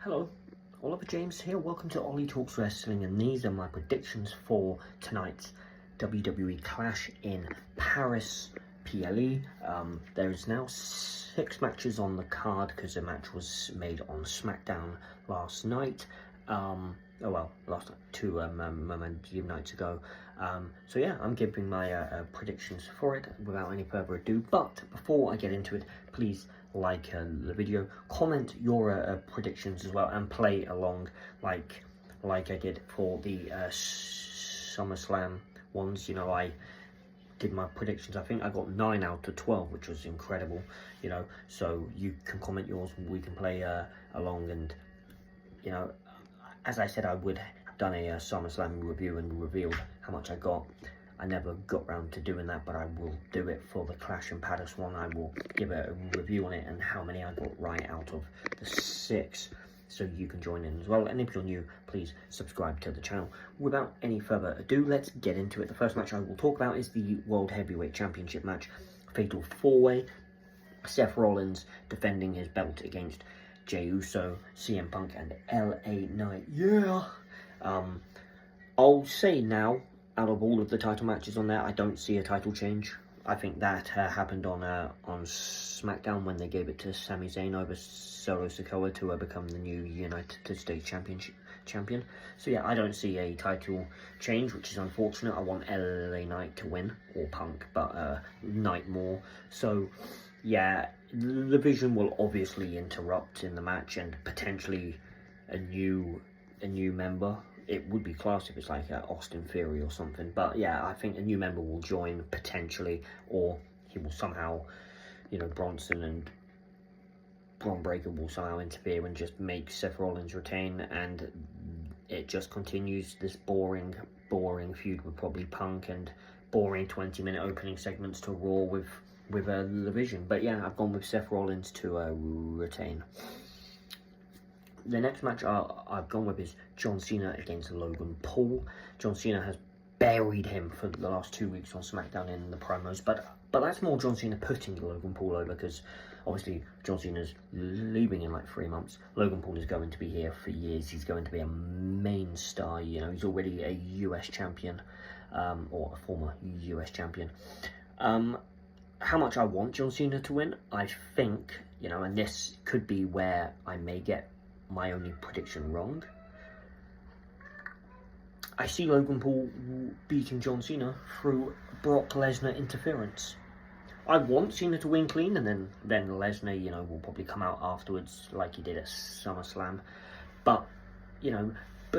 Hello, Oliver James here. Welcome to Ollie Talks Wrestling, and these are my predictions for tonight's WWE Clash in Paris, PLE. There is now 6 matches on the card because a match was made on SmackDown last night. Last night, 2 momentum nights ago. So yeah, I'm giving my predictions for it without any further ado. But before I get into it, please like the video, comment your predictions as well, and play along like I did for the SummerSlam ones. You know, I did my predictions. I think I got 9 out of 12, which was incredible. You know, so you can comment yours. We can play along, and you know, as I said, I would have done a SummerSlam review and revealed how much I got. I never got round to doing that, but I will do it for the Clash in Paris one. I will give a review on it and how many I got right out of the 6, so you can join in as well. And if you're new, please subscribe to the channel. Without any further ado, let's get into it. The first match I will talk about is the World Heavyweight Championship match, Fatal 4-Way. Seth Rollins defending his belt against Jey Uso, CM Punk, and LA Knight. Yeah! I'll say now, out of all of the title matches on there, I don't see a title change. I think that happened on SmackDown when they gave it to Sami Zayn over Solo Sikoa to become the new United States champion. So yeah, I don't see a title change, which is unfortunate. I want LA Knight to win, or Punk, but Knight more. So yeah, the vision will obviously interrupt in the match, and potentially a new member. It would be class if it's like Austin Theory or something, but yeah, I think a new member will join potentially, or he will somehow, you know, Bronson and Braun Breaker will somehow interfere and just make Seth Rollins retain, and it just continues this boring feud with probably Punk, and boring 20-minute opening segments to Raw with the Vision. But yeah, I've gone with Seth Rollins to retain. The next match I've gone with is John Cena against Logan Paul. John Cena has buried him for the last 2 weeks on SmackDown in the promos, but that's more John Cena putting Logan Paul over, because obviously John Cena's leaving in like 3 months. Logan Paul is going to be here for years. He's going to be a main star. You know, he's already a US champion, or a former US champion. How much I want John Cena to win, I think, you know, and this could be where I may get my only prediction wrong. I see Logan Paul beating John Cena through Brock Lesnar interference. I want Cena to win clean, and then Lesnar, you know, will probably come out afterwards like he did at SummerSlam. But, you know,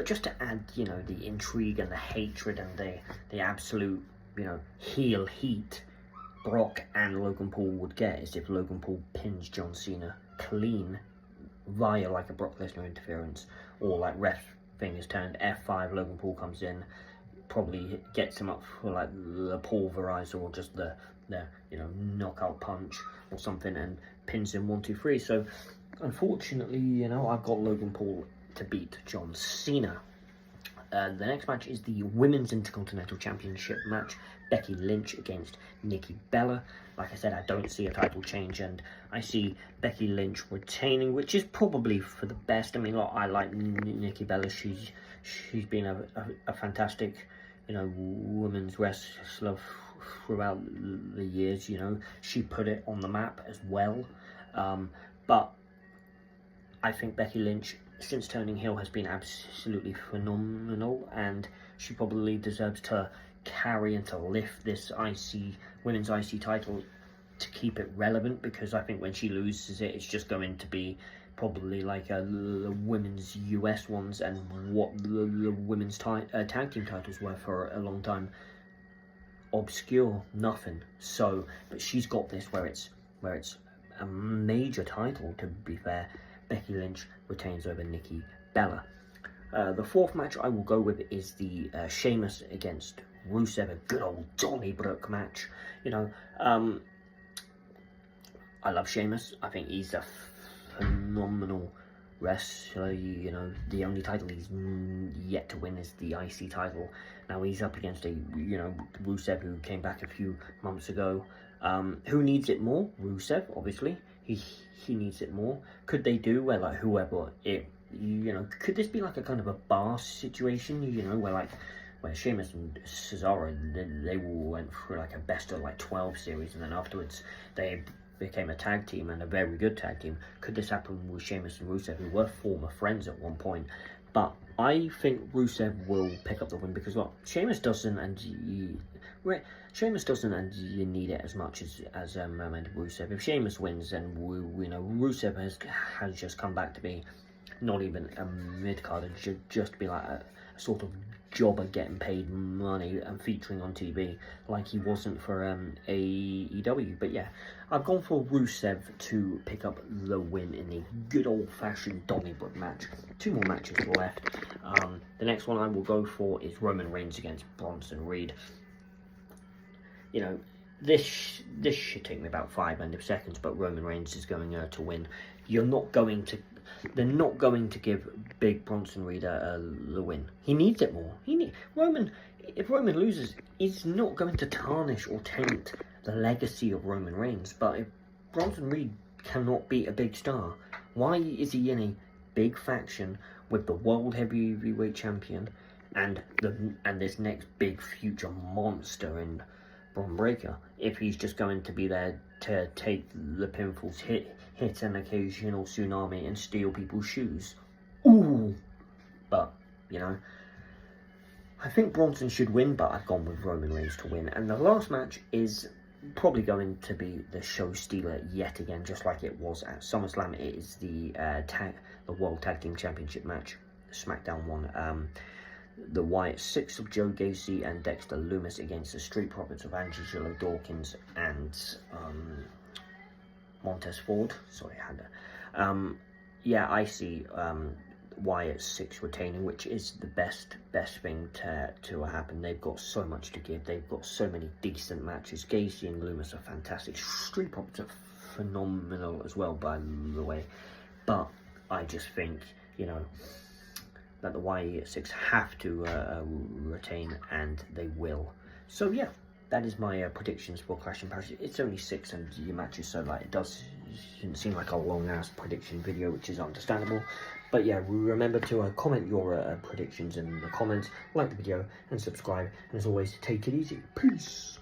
just to add, you know, the intrigue and the hatred and the absolute, you know, heel heat Brock and Logan Paul would get is if Logan Paul pins John Cena clean via like a Brock Lesnar interference, or like ref thing is turned F5, Logan Paul comes in, probably gets him up for like the pulverizer or just the you know, knockout punch or something, and pins him 1, 2, 3. So unfortunately, you know, I've got Logan Paul to beat John Cena. The next match is the Women's Intercontinental Championship match, Becky Lynch against Nikki Bella. Like I said, I don't see a title change, and I see Becky Lynch retaining, which is probably for the best. I mean, look, I like Nikki Bella. She's been a fantastic, you know, women's wrestler throughout the years. You know, she put it on the map as well. But I think Becky Lynch, since turning heel, has been absolutely phenomenal, and she probably deserves to carry and to lift this women's IC title to keep it relevant, because I think when she loses it, it's just going to be probably like the women's US ones, and what the women's tag team titles were for a long time. Obscure, nothing. So, but she's got this where it's a major title, to be fair. Becky Lynch retains over Nikki Bella. The fourth match I will go with is the Sheamus against Rusev, a good old Donnybrook match. You know, I love Sheamus. I think he's a phenomenal wrestler. You know, the only title he's yet to win is the IC title. Now he's up against a, you know, Rusev, who came back a few months ago. Who needs it more? Rusev, obviously. He needs it more. Could they do where like whoever it you know, could this be like a kind of a bar situation, you know, where Sheamus and Cesaro, they all went through like a best of like 12 series, and then afterwards they became a tag team, and a very good tag team. Could this happen with Sheamus and Rusev, who were former friends at one point? But I think Rusev will pick up the win because, well, Sheamus doesn't, and you need it as much as Rusev. If Sheamus wins, then we know Rusev has just come back to be not even a mid-card, and should just be like a sort of jobber getting paid money and featuring on TV like he wasn't for AEW. But yeah, I've gone for Rusev to pick up the win in the good old-fashioned Donnybrook match. 2 more matches left. The next one I will go for is Roman Reigns against Bronson Reed. You know, this should take me about 5 seconds, but Roman Reigns is going to win. They're not going to give Big Bronson Reed the win. He needs it more. If Roman loses, it's not going to tarnish or taint the legacy of Roman Reigns. But if Bronson Reed cannot beat a big star, why is he in a big faction with the World Heavyweight Champion and this next big future monster in Braun Breaker, if he's just going to be there to take the pinfalls, hit an occasional tsunami and steal people's shoes? Ooh! But, you know, I think Bronson should win, but I've gone with Roman Reigns to win. And the last match is probably going to be the show stealer yet again, just like it was at SummerSlam. It is the World Tag Team Championship match, SmackDown one. The Wyatt Six of Joe Gacy and Dexter Lumis against the Street Profits of Angelo Dawkins and Montez Ford. Sorry, I had that. Yeah, I see Wyatt Six retaining, which is the best thing to happen. They've got so much to give. They've got so many decent matches. Gacy and Lumis are fantastic. Street Profits are phenomenal as well, by the way. But I just think, you know, that the Y6 have to retain, and they will. So yeah, that is my predictions for Clash and Parachute. It's only 6 matches, so like it shouldn't seem like a long ass prediction video, which is understandable. But yeah, remember to comment your predictions in the comments, like the video, and subscribe. And as always, take it easy. Peace.